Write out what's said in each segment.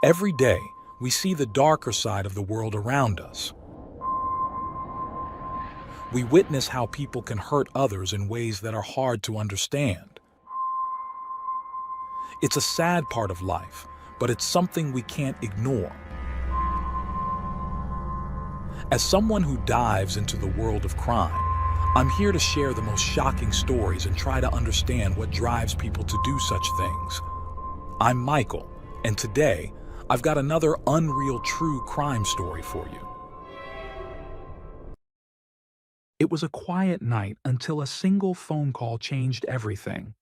Every day, we see the darker side of the world around us. We witness how people can hurt others in ways that are hard to understand. It's a sad part of life, but it's something we can't ignore. As someone who dives into the world of crime, I'm here to share the most shocking stories and try to understand what drives people to do such things. I'm Michael, and today, I've got another unreal true crime story for you. It was a quiet night until a single phone call changed everything.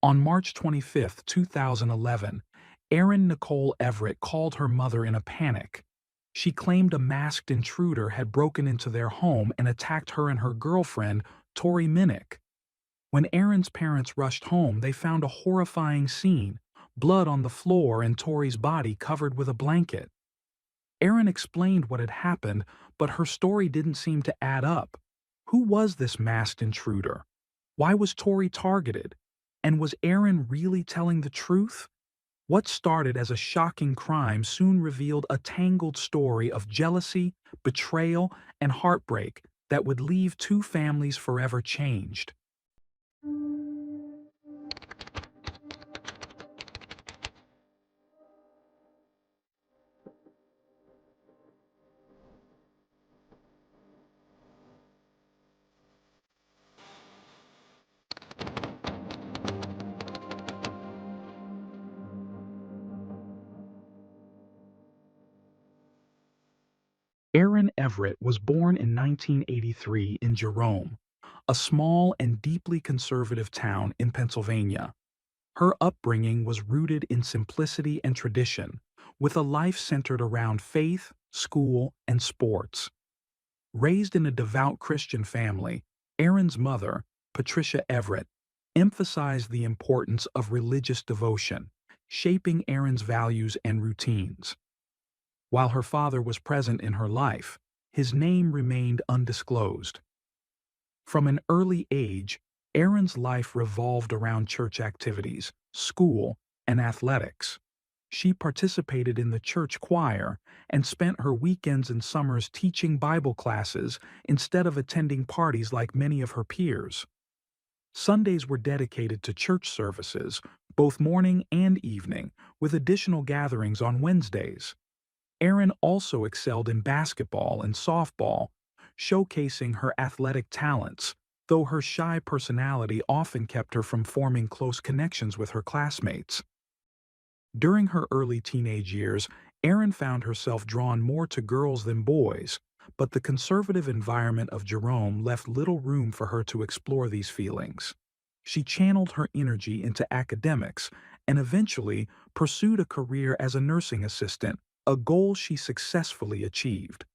On March 25, 2011, Erin Nicole Everett called her mother in a panic. She claimed a masked intruder had broken into their home and attacked her and her girlfriend, Tori Minnick. When Erin's parents rushed home, they found a horrifying scene: blood on the floor and Tori's body covered with a blanket. Erin explained what had happened, but her story didn't seem to add up. Who was this masked intruder? Why was Tori targeted? And was Erin really telling the truth? What started as a shocking crime soon revealed a tangled story of jealousy, betrayal, and heartbreak that would leave two families forever changed. Erin Everett was born in 1983 in Jerome, a small and deeply conservative town in Pennsylvania. Her upbringing was rooted in simplicity and tradition, with a life centered around faith, school, and sports. Raised in a devout Christian family, Erin's mother, Patricia Everett, emphasized the importance of religious devotion, shaping Erin's values and routines. While her father was present in her life, his name remained undisclosed. From an early age, Erin's life revolved around church activities, school, and athletics. She participated in the church choir and spent her weekends and summers teaching Bible classes instead of attending parties like many of her peers. Sundays were dedicated to church services, both morning and evening, with additional gatherings on Wednesdays. Erin also excelled in basketball and softball, showcasing her athletic talents, though her shy personality often kept her from forming close connections with her classmates. During her early teenage years, Erin found herself drawn more to girls than boys, but the conservative environment of Jerome left little room for her to explore these feelings. She channeled her energy into academics and eventually pursued a career as a nursing assistant, a goal she successfully achieved.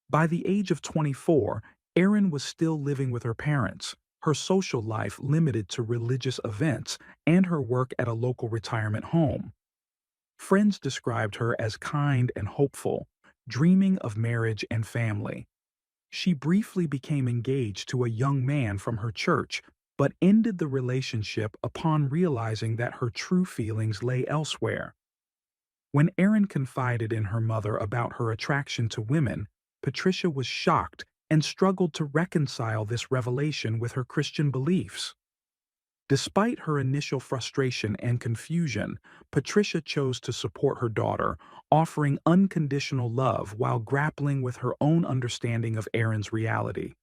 By the age of 24, Erin was still living with her parents, her social life limited to religious events and her work at a local retirement home. Friends described her as kind and hopeful, dreaming of marriage and family. She briefly became engaged to a young man from her church, but ended the relationship upon realizing that her true feelings lay elsewhere. When Erin confided in her mother about her attraction to women, Patricia was shocked and struggled to reconcile this revelation with her Christian beliefs. Despite her initial frustration and confusion, Patricia chose to support her daughter, offering unconditional love while grappling with her own understanding of Erin's reality.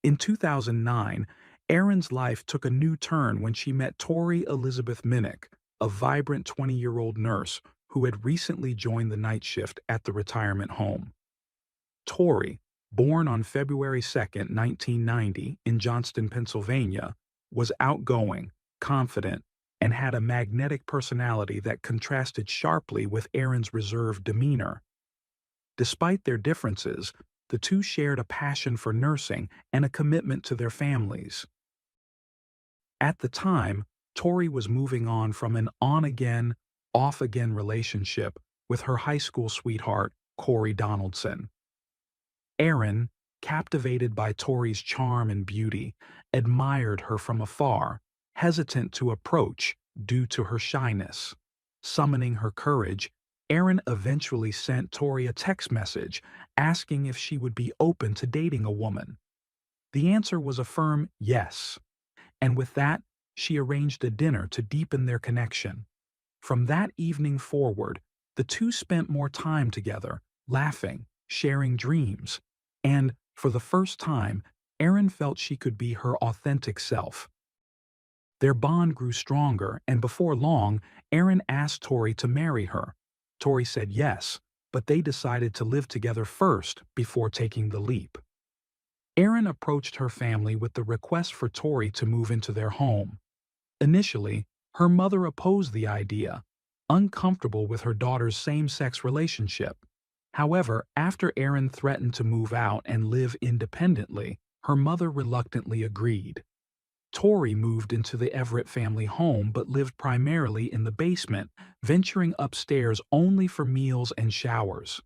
In 2009, Erin's life took a new turn when she met Tori Elizabeth Minnick, a vibrant 20-year-old nurse who had recently joined the night shift at the retirement home. Tori, born on February 2, 1990, in Johnston, Pennsylvania, was outgoing, confident, and had a magnetic personality that contrasted sharply with Erin's reserved demeanor. Despite their differences, the two shared a passion for nursing and a commitment to their families. At the time, Tori was moving on from an on-again, off-again relationship with her high school sweetheart, Corey Donaldson. Erin, captivated by Tori's charm and beauty, admired her from afar, hesitant to approach due to her shyness. Summoning her courage, Erin eventually sent Tori a text message asking if she would be open to dating a woman. The answer was a firm yes, and with that, she arranged a dinner to deepen their connection. From that evening forward, the two spent more time together, laughing, sharing dreams, and, for the first time, Erin felt she could be her authentic self. Their bond grew stronger, and before long, Erin asked Tori to marry her. Tori said yes, but they decided to live together first before taking the leap. Erin approached her family with the request for Tori to move into their home. Initially, her mother opposed the idea, uncomfortable with her daughter's same-sex relationship. However, after Erin threatened to move out and live independently, her mother reluctantly agreed. Tori moved into the Everett family home but lived primarily in the basement, venturing upstairs only for meals and showers.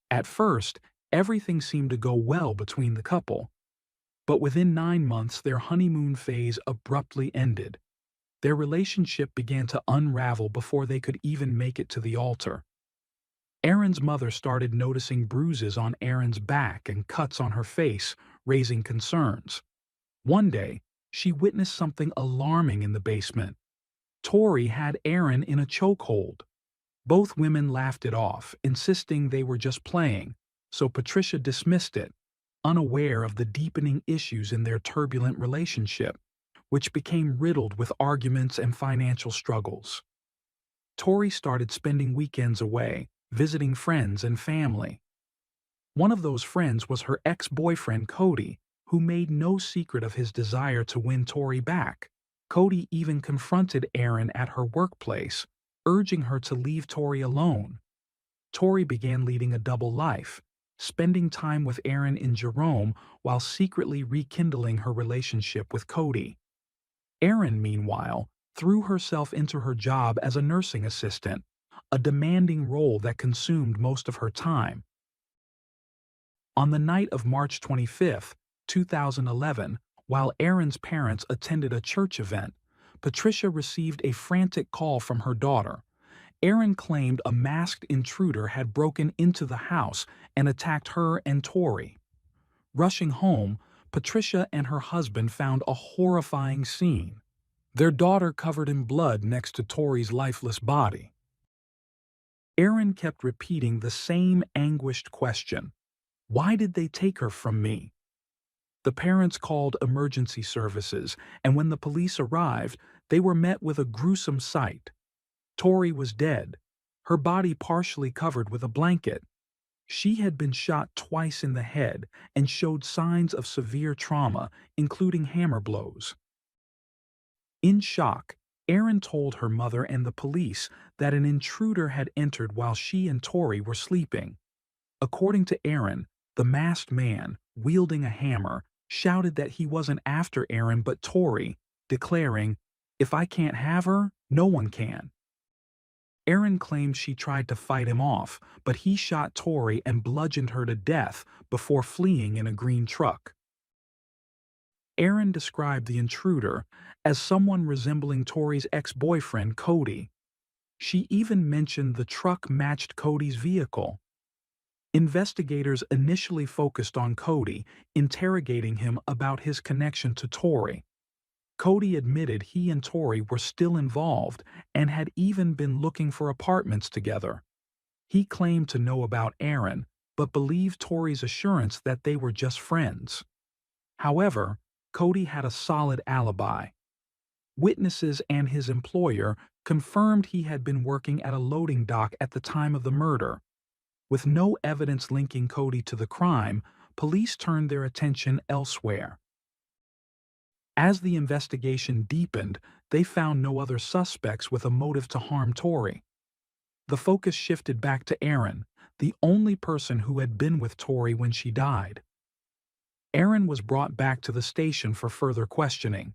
At first, everything seemed to go well between the couple, but within 9 months their honeymoon phase abruptly ended. Their relationship began to unravel before they could even make it to the altar. Erin's mother started noticing bruises on Erin's back and cuts on her face, raising concerns. One day, she witnessed something alarming in the basement. Tori had Erin in a chokehold. Both women laughed it off, insisting they were just playing, so Patricia dismissed it, unaware of the deepening issues in their turbulent relationship, which became riddled with arguments and financial struggles. Tori started spending weekends away, visiting friends and family. One of those friends was her ex-boyfriend Cody, who made no secret of his desire to win Tori back. Cody even confronted Erin at her workplace, urging her to leave Tori alone. Tori began leading a double life, spending time with Erin in Jerome while secretly rekindling her relationship with Cody. Erin, meanwhile, threw herself into her job as a nursing assistant, a demanding role that consumed most of her time. On the night of March 25, 2011, while Erin's parents attended a church event, Patricia received a frantic call from her daughter. Erin claimed a masked intruder had broken into the house and attacked her and Tori. Rushing home, Patricia and her husband found a horrifying scene. Their daughter covered in blood next to Tori's lifeless body. Erin kept repeating the same anguished question: why did they take her from me? The parents called emergency services, and when the police arrived, they were met with a gruesome sight. Tori was dead, her body partially covered with a blanket. She had been shot twice in the head and showed signs of severe trauma, including hammer blows. In shock, Erin told her mother and the police that an intruder had entered while she and Tori were sleeping. According to Erin, the masked man, wielding a hammer, shouted that he wasn't after Erin but Tori, declaring, "If I can't have her, no one can." Erin claimed she tried to fight him off, but he shot Tori and bludgeoned her to death before fleeing in a green truck. Erin described the intruder as someone resembling Tori's ex-boyfriend Cody. She even mentioned the truck matched Cody's vehicle. Investigators initially focused on Cody, interrogating him about his connection to Tori. Cody admitted he and Tori were still involved and had even been looking for apartments together. He claimed to know about Erin, but believed Tori's assurance that they were just friends. However, Cody had a solid alibi. Witnesses and his employer confirmed he had been working at a loading dock at the time of the murder. With no evidence linking Cody to the crime, police turned their attention elsewhere. As the investigation deepened, they found no other suspects with a motive to harm Tori. The focus shifted back to Erin, the only person who had been with Tori when she died. Erin was brought back to the station for further questioning.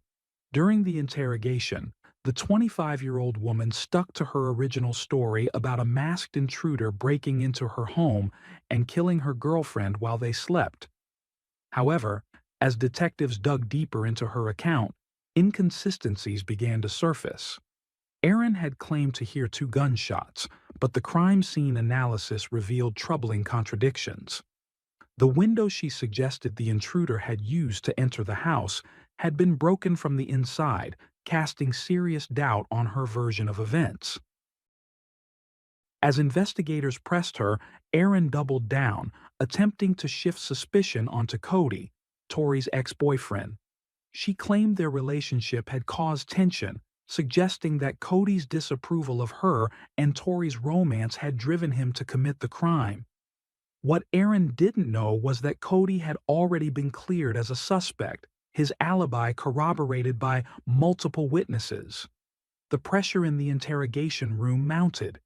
During the interrogation, the 25-year-old woman stuck to her original story about a masked intruder breaking into her home and killing her girlfriend while they slept. However, as detectives dug deeper into her account, inconsistencies began to surface. Erin had claimed to hear 2 gunshots, but the crime scene analysis revealed troubling contradictions. The window she suggested the intruder had used to enter the house had been broken from the inside, casting serious doubt on her version of events. As investigators pressed her, Erin doubled down, attempting to shift suspicion onto Cody, Tori's ex-boyfriend. She claimed their relationship had caused tension, suggesting that Cody's disapproval of her and Tori's romance had driven him to commit the crime. What Erin didn't know was that Cody had already been cleared as a suspect, his alibi corroborated by multiple witnesses. The pressure in the interrogation room mounted.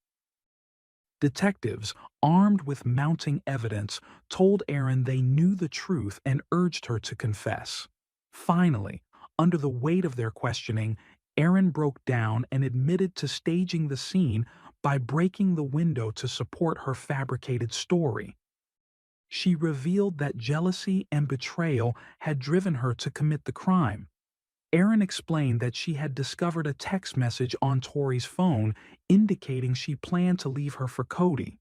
Detectives, armed with mounting evidence, told Erin they knew the truth and urged her to confess. Finally, under the weight of their questioning, Erin broke down and admitted to staging the scene by breaking the window to support her fabricated story. She revealed that jealousy and betrayal had driven her to commit the crime. Erin explained that she had discovered a text message on Tori's phone indicating she planned to leave her for Cody.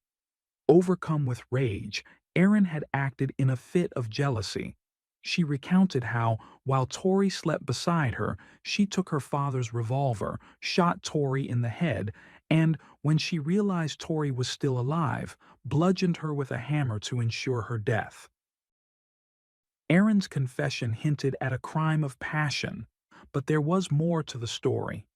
Overcome with rage, Erin had acted in a fit of jealousy. She recounted how, while Tori slept beside her, she took her father's revolver, shot Tori in the head, and, when she realized Tori was still alive, bludgeoned her with a hammer to ensure her death. Erin's confession hinted at a crime of passion, but there was more to the story.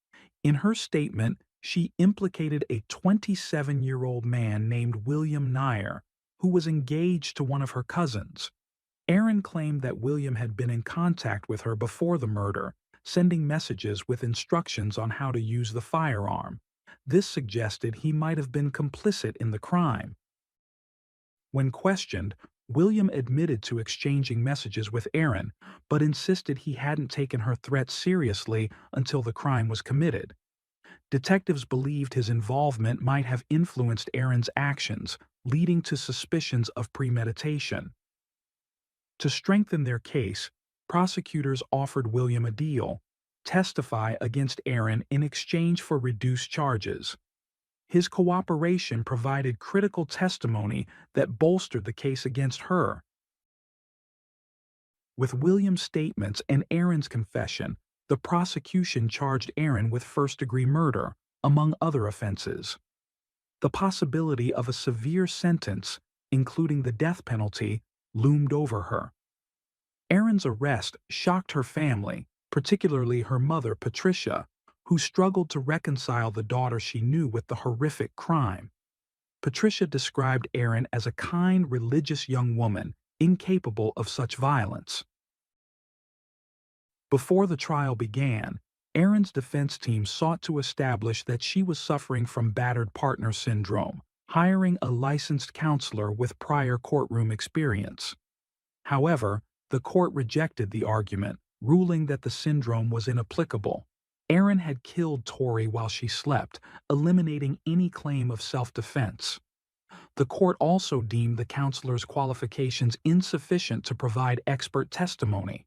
In her statement, she implicated a 27-year-old man named William Nair, who was engaged to one of her cousins. Erin claimed that William had been in contact with her before the murder, sending messages with instructions on how to use the firearm. This suggested he might have been complicit in the crime. When questioned, William admitted to exchanging messages with Erin, but insisted he hadn't taken her threats seriously until the crime was committed. Detectives believed his involvement might have influenced Erin's actions, leading to suspicions of premeditation. To strengthen their case, prosecutors offered William a deal: testify against Erin in exchange for reduced charges. His cooperation provided critical testimony that bolstered the case against her. With William's statements and Erin's confession, the prosecution charged Erin with first-degree murder, among other offenses. The possibility of a severe sentence, including the death penalty, loomed over her. Erin's arrest shocked her family, particularly her mother, Patricia, who struggled to reconcile the daughter she knew with the horrific crime. Patricia described Erin as a kind, religious young woman, incapable of such violence. Before the trial began, Erin's defense team sought to establish that she was suffering from battered partner syndrome, hiring a licensed counselor with prior courtroom experience. However, the court rejected the argument, ruling that the syndrome was inapplicable. Erin had killed Tori while she slept, eliminating any claim of self-defense. The court also deemed the counselor's qualifications insufficient to provide expert testimony.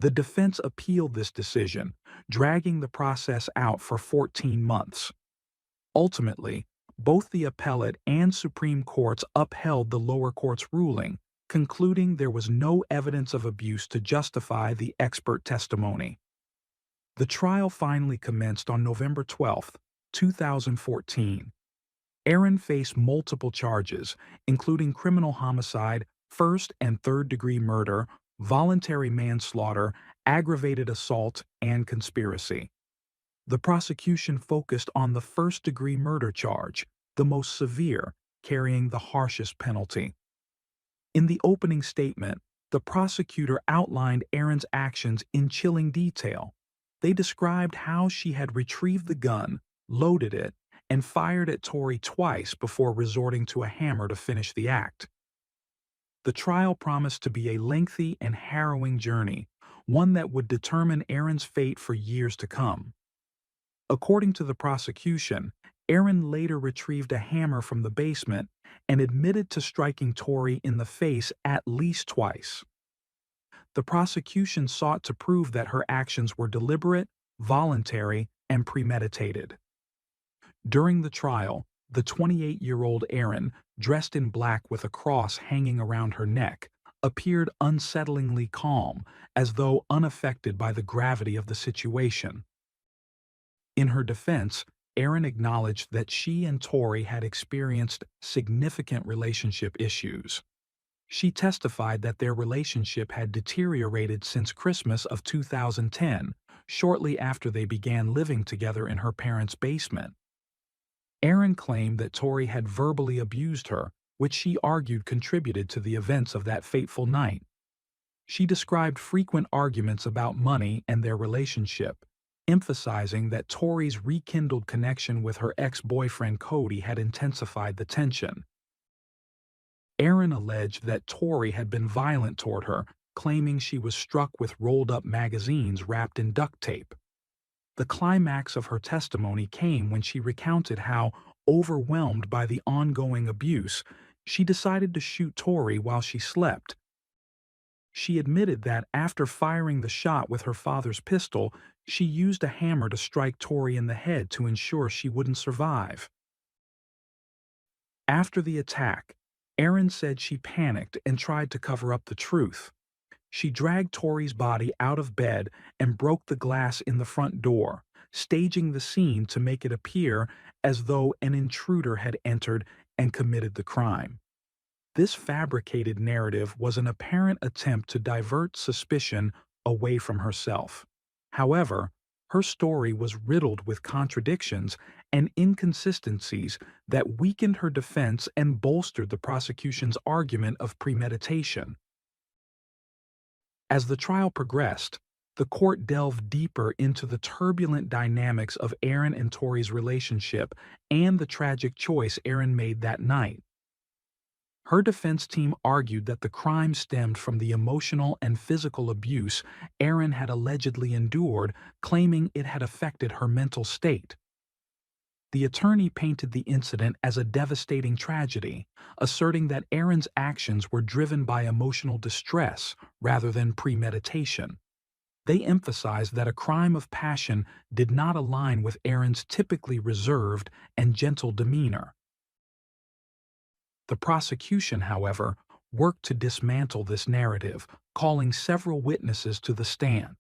The defense appealed this decision, dragging the process out for 14 months. Ultimately, both the appellate and Supreme Courts upheld the lower court's ruling, concluding there was no evidence of abuse to justify the expert testimony. The trial finally commenced on November 12, 2014. Erin faced multiple charges, including criminal homicide, first- and third-degree murder, voluntary manslaughter, aggravated assault, and conspiracy. The prosecution focused on the first-degree murder charge, the most severe, carrying the harshest penalty. In the opening statement, the prosecutor outlined Erin's actions in chilling detail. They described how she had retrieved the gun, loaded it, and fired at Tori twice before resorting to a hammer to finish the act. The trial promised to be a lengthy and harrowing journey, one that would determine Erin's fate for years to come. According to the prosecution, Erin later retrieved a hammer from the basement and admitted to striking Tori in the face at least twice. The prosecution sought to prove that her actions were deliberate, voluntary, and premeditated. During the trial, the 28-year-old Erin, dressed in black with a cross hanging around her neck, appeared unsettlingly calm, as though unaffected by the gravity of the situation. In her defense, Erin acknowledged that she and Tori had experienced significant relationship issues. She testified that their relationship had deteriorated since Christmas of 2010, shortly after they began living together in her parents' basement. Erin claimed that Tori had verbally abused her, which she argued contributed to the events of that fateful night. She described frequent arguments about money and their relationship, emphasizing that Tori's rekindled connection with her ex-boyfriend Cody had intensified the tension. Erin alleged that Tori had been violent toward her, claiming she was struck with rolled-up magazines wrapped in duct tape. The climax of her testimony came when she recounted how, overwhelmed by the ongoing abuse, she decided to shoot Tori while she slept. She admitted that after firing the shot with her father's pistol, she used a hammer to strike Tori in the head to ensure she wouldn't survive. After the attack, Erin said she panicked and tried to cover up the truth. She dragged Tori's body out of bed and broke the glass in the front door, staging the scene to make it appear as though an intruder had entered and committed the crime. This fabricated narrative was an apparent attempt to divert suspicion away from herself. However, her story was riddled with contradictions and inconsistencies that weakened her defense and bolstered the prosecution's argument of premeditation. As the trial progressed, the court delved deeper into the turbulent dynamics of Erin and Tori's relationship and the tragic choice Erin made that night. Her defense team argued that the crime stemmed from the emotional and physical abuse Erin had allegedly endured, claiming it had affected her mental state. The attorney painted the incident as a devastating tragedy, asserting that Erin's actions were driven by emotional distress rather than premeditation. They emphasized that a crime of passion did not align with Erin's typically reserved and gentle demeanor. The prosecution, however, worked to dismantle this narrative, calling several witnesses to the stand.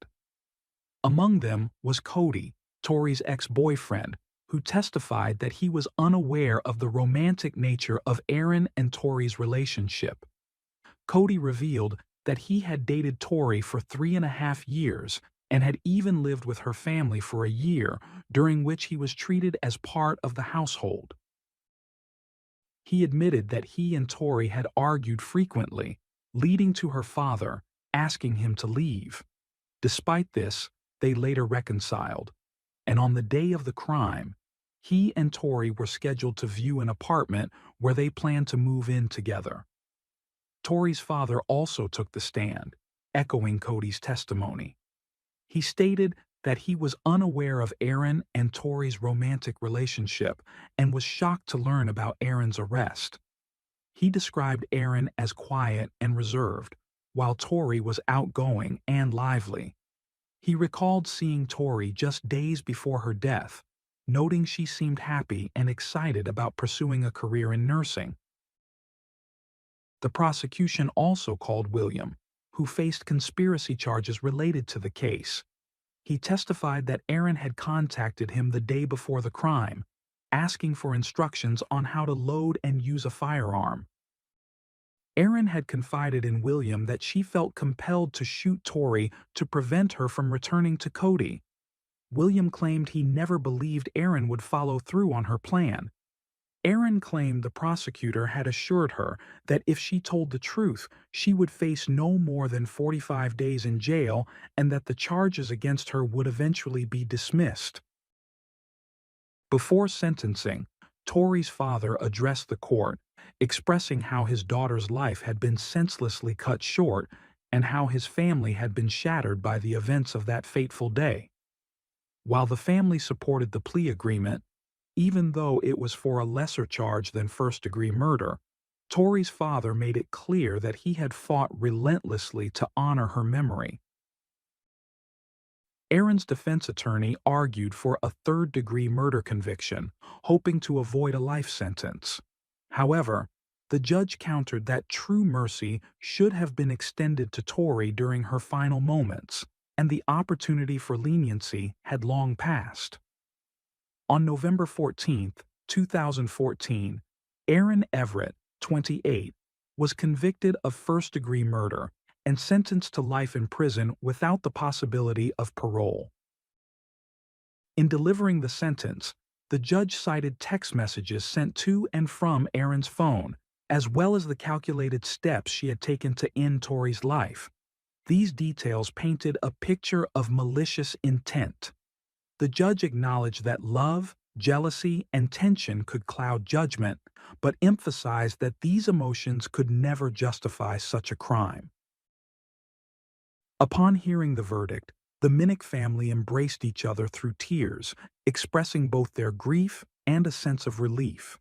Among them was Cody, Tori's ex-boyfriend, who testified that he was unaware of the romantic nature of Erin and Tori's relationship. Cody revealed that he had dated Tori for 3.5 years and had even lived with her family for a year, during which he was treated as part of the household. He admitted that he and Tori had argued frequently, leading to her father asking him to leave. Despite this, they later reconciled, and on the day of the crime, he and Tori were scheduled to view an apartment where they planned to move in together. Tori's father also took the stand, echoing Cody's testimony. He stated that he was unaware of Erin and Tori's romantic relationship and was shocked to learn about Erin's arrest. He described Erin as quiet and reserved, while Tori was outgoing and lively. He recalled seeing Tori just days before her death, noting she seemed happy and excited about pursuing a career in nursing. The prosecution also called William, who faced conspiracy charges related to the case. He testified that Erin had contacted him the day before the crime, asking for instructions on how to load and use a firearm. Erin had confided in William that she felt compelled to shoot Tori to prevent her from returning to Cody. William claimed he never believed Erin would follow through on her plan. Erin claimed the prosecutor had assured her that if she told the truth, she would face no more than 45 days in jail and that the charges against her would eventually be dismissed. Before sentencing, Tori's father addressed the court, expressing how his daughter's life had been senselessly cut short and how his family had been shattered by the events of that fateful day. While the family supported the plea agreement, even though it was for a lesser charge than first-degree murder, Tori's father made it clear that he had fought relentlessly to honor her memory. Aaron's defense attorney argued for a third-degree murder conviction, hoping to avoid a life sentence. However, the judge countered that true mercy should have been extended to Tori during her final moments, and the opportunity for leniency had long passed. On November 14, 2014, Aaron Everett, 28, was convicted of first-degree murder and sentenced to life in prison without the possibility of parole. In delivering the sentence, the judge cited text messages sent to and from Aaron's phone, as well as the calculated steps she had taken to end Tori's life. These details painted a picture of malicious intent. The judge acknowledged that love, jealousy, and tension could cloud judgment, but emphasized that these emotions could never justify such a crime. Upon hearing the verdict, the Minnick family embraced each other through tears, expressing both their grief and a sense of relief.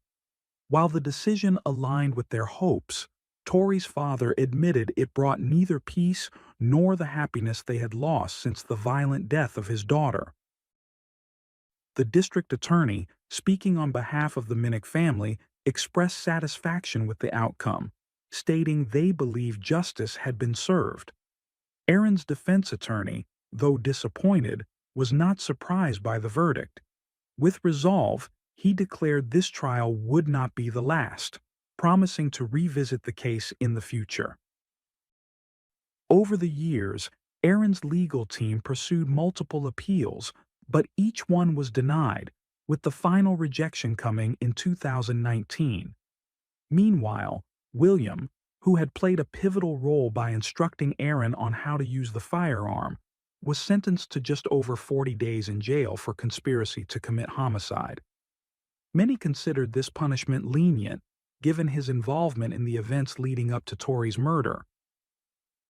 While the decision aligned with their hopes, Tori's father admitted it brought neither peace nor the happiness they had lost since the violent death of his daughter. The district attorney, speaking on behalf of the Minnick family, expressed satisfaction with the outcome, stating they believe justice had been served. Aaron's defense attorney, though disappointed, was not surprised by the verdict. With resolve, he declared this trial would not be the last, promising to revisit the case in the future. Over the years, Aaron's legal team pursued multiple appeals, but each one was denied, with the final rejection coming in 2019. Meanwhile, William, who had played a pivotal role by instructing Aaron on how to use the firearm, was sentenced to just over 40 days in jail for conspiracy to commit homicide. Many considered this punishment lenient, given his involvement in the events leading up to Tori's murder.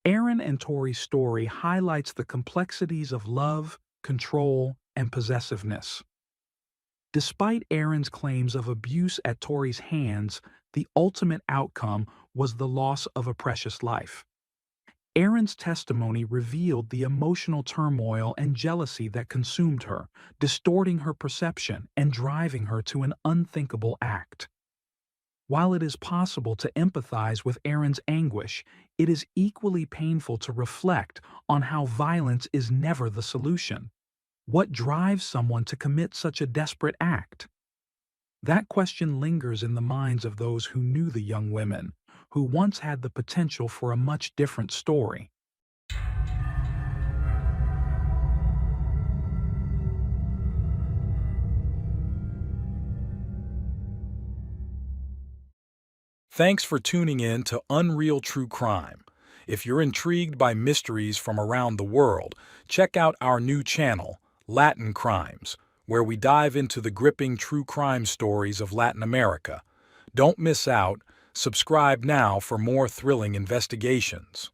Aaron and Tori's story highlights the complexities of love, control, and possessiveness. Despite Aaron's claims of abuse at Tori's hands, the ultimate outcome was the loss of a precious life. Aaron's testimony revealed the emotional turmoil and jealousy that consumed her, distorting her perception and driving her to an unthinkable act. While it is possible to empathize with Aaron's anguish, it is equally painful to reflect on how violence is never the solution. What drives someone to commit such a desperate act? That question lingers in the minds of those who knew the young women, who once had the potential for a much different story. Thanks for tuning in to Unreal True Crime. If you're intrigued by mysteries from around the world, check out our new channel, Latin Crimes, where we dive into the gripping true crime stories of Latin America. Don't miss out. Subscribe now for more thrilling investigations.